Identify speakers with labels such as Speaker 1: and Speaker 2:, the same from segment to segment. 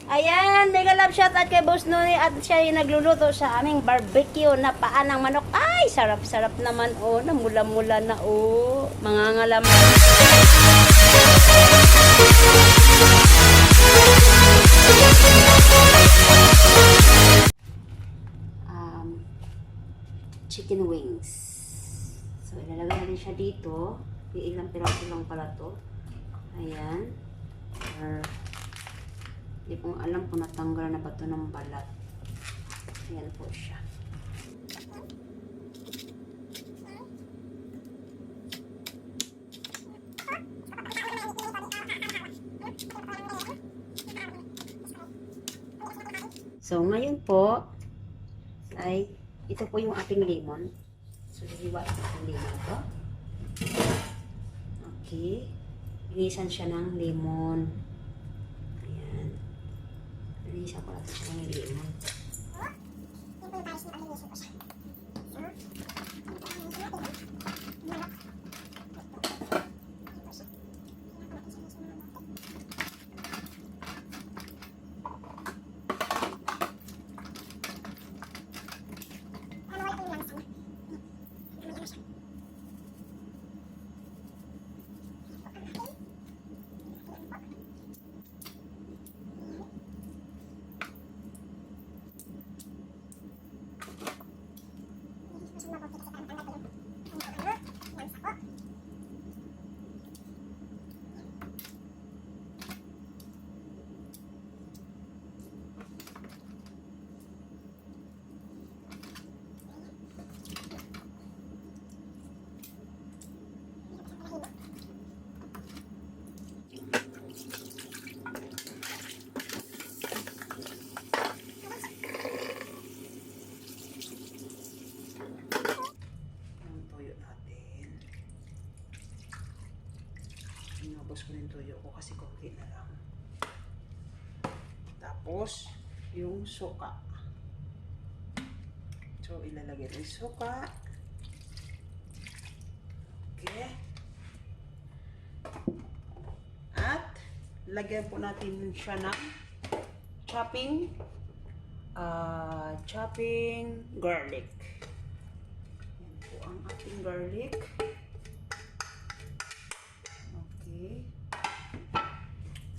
Speaker 1: Ayan, mega love shout out kay Boss Noni at siya yung nagluluto sa aming barbecue na paa ng manok. Ay, sarap-sarap naman oh, namula-mula na oh, mangangalam. Chicken wings. So, ilalagay natin siya dito. Ilang piraso lang pala to. Ayan. Hindi kong alam kung natanggal na ba ito ng balat. Ayan po siya. So, ngayon po, ay, ito po yung ating lemon. So, hiwa ito ang lemon ko. Okay. Inisan siya ng lemon. Ayan. Inisan ko natin siya ng lemon. Inubos ko yung tuyo ko kasi konti na lang. Tapos, yung suka. So, ilalagay yung suka. Okay. At, lagyan po natin siya ng chopping garlic. Yan po ang ating garlic.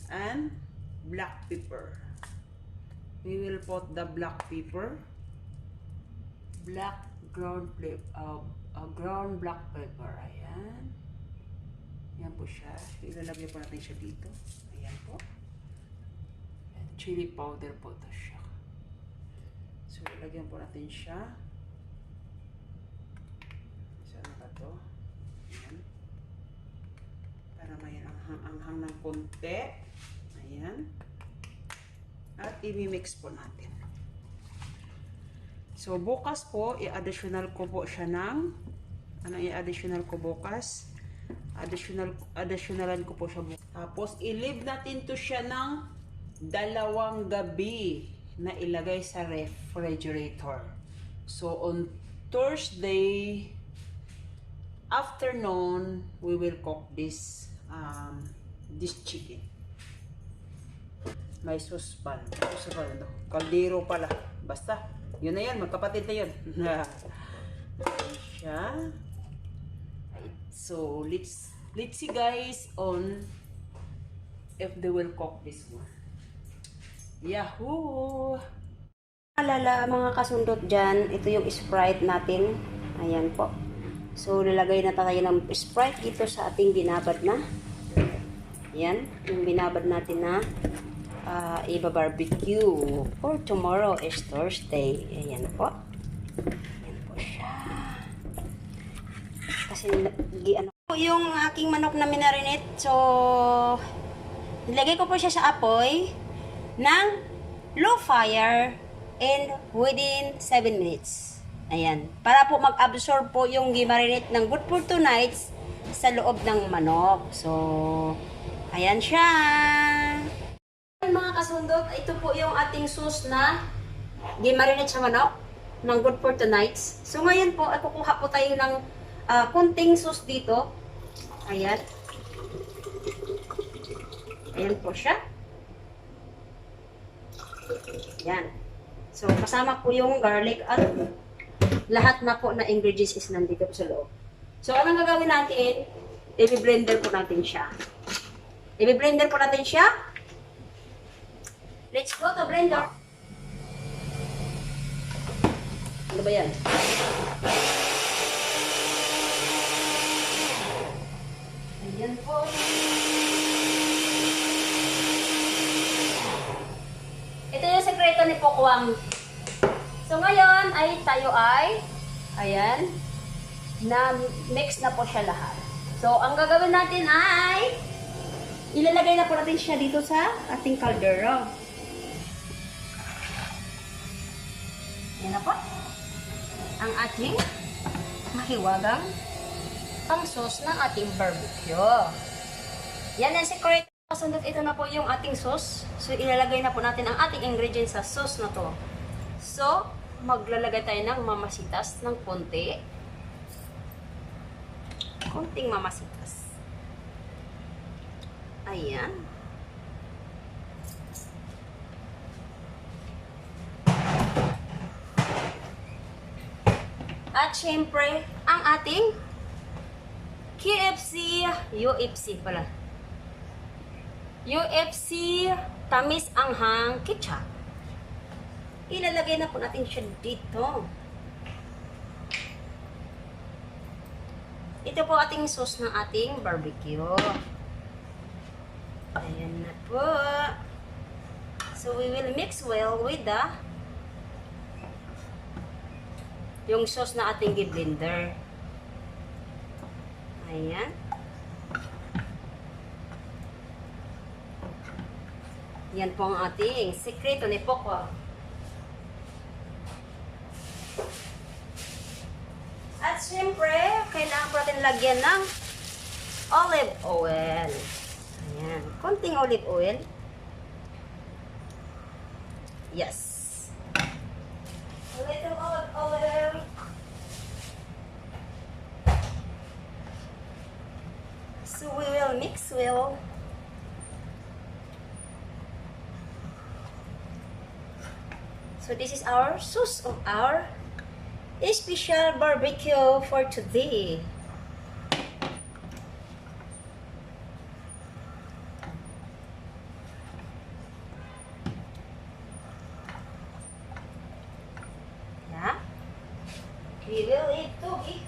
Speaker 1: And black pepper. We will put the black pepper, ground black pepper. Ayan. Ayan po siya. Ilalagay po natin siya dito. Ayan po. And chili powder po ito siya. So, ilalagyan po natin siya. Saan ba ito? Ayan. Para may anghang ng konti. Ayan. At i-mix po natin. So, bukas po, i-additional ko po siya ng, anong i-additional ko bukas? Additionalan ko po siya bukas. Tapos, i-leave natin to siya ng 2 gabi na ilagay sa refrigerator. So, on Thursday afternoon, we will cook this chicken. May suspan. No? Kaldero pala. Basta. Yun na yan. Magkapatid na yun. Siya. So, let's see guys on if they will cook this one. Yahoo! Alala mga kasundot dyan, ito yung Sprite natin. Ayan po. So, lalagay na tayo ng Sprite dito sa ating binabad na. Ayan. Yung binabad natin na iba-barbecue for tomorrow is Thursday. Ayan po. Ayan po siya. Kasi ano yung aking manok na minarinate. So, nilagay ko po siya sa apoy ng low fire and within 7 minutes. Ayan. Para po mag-absorb po yung gimarinate ng good for 2 nights sa loob ng manok. So, ayan siya. Mga kasundot, ito po yung ating sauce na gimarinate sa manok ng good for 2 nights. So ngayon po, ay kukuha po tayo ng kunting sauce dito. Ayan. Ayan po siya. Yan. So, kasama po yung garlic at lahat na po na ingredients is nandito po sa loob. So, anong gagawin natin? I-blender po natin siya. I-blender po natin siya. Let's go to blender. Ano ba yan? Ayan po. Ito yung sekreto ni Pokwang. So ngayon ay tayo ay, ayan, na mix na po siya lahat. So ang gagawin natin ay, ilalagay na po natin siya dito sa ating kaldero. Ayan na po. Ang ating mahiwagang pang-sauce ng ating barbecue. Yan ang secret. Kasunod, ito na po yung ating sauce. So, ilalagay na po natin ang ating ingredients sa sauce na to. So, maglalagay tayo ng mamasitas ng konti. Konting mamasitas. Ayan. At syempre, ang ating UFC pala. UFC tamis anghang ketchup. Ilalagay na po natin siya dito. Ito po ating sauce ng ating barbecue. Ayan na po. So we will mix well with the yung sauce na ating i-blender. Ayan. Yan po ang ating sekreto ni Pokwang. At syempre, kailangan po natin lagyan ng olive oil. Ayan. Konting olive oil. Yes. A little olive oil. So we will mix well. So this is our sauce of our special barbecue for today. Yeah. We will eat tubig.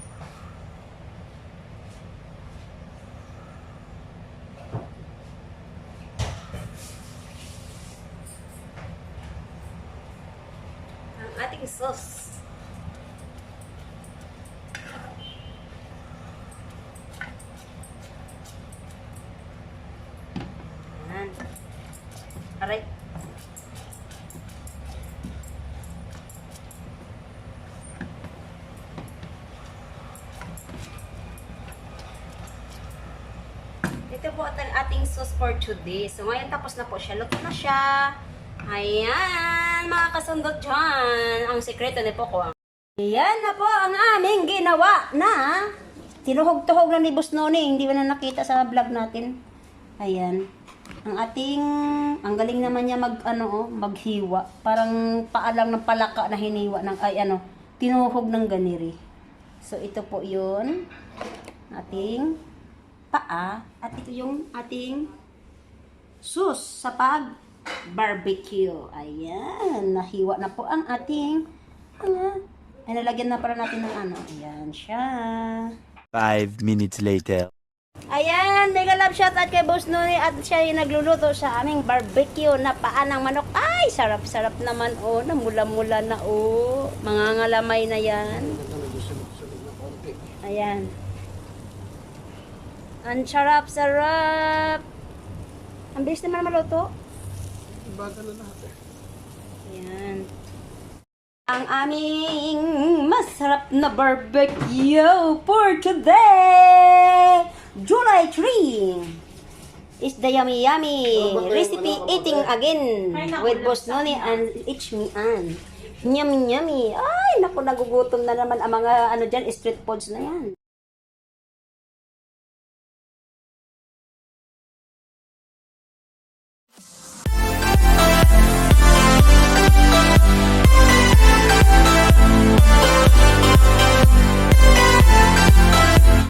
Speaker 1: Ating sauce. Ayan. Aray. Ito po ang ating sauce for today. So ngayon tapos na po siya. Luto na siya. Ayan, mga kasundot dyan, ang sekreto ni Pokwang. Ayan na po ang aming ginawa na tinuhog-tuhog na ni Boss Noni. Hindi ba na nakita sa vlog natin? Ayan. Ang ating, ang galing naman niya maghiwa. Parang paalang ng palaka na hiniwa ng, tinuhog ng ganiri. So, ito po yun. Ating paa. At ito yung ating sauce sa barbecue. Ayan. Nahiwa na po ang ating ay nalagyan na para natin ng Ayan siya.
Speaker 2: 5 minutes later.
Speaker 1: Ayan. Mega love shout out kay Boss Noni at siya yung nagluluto sa aming barbecue na paa ng manok. Ay, sarap-sarap naman. Oh, namula-mula na. Oh, mga ngalamay na yan. Ayan. Ang sarap-sarap. Ang bilis naman maluto.
Speaker 3: Bagal na lahat eh.
Speaker 1: Ayan. Ang aming masarap na barbecue for today, July 3, is the yummy recipe eating again with Boss Noni and It's Me Ann. Yummy. Ay, naku, nagugutom na naman ang mga dyan, street foods na yan.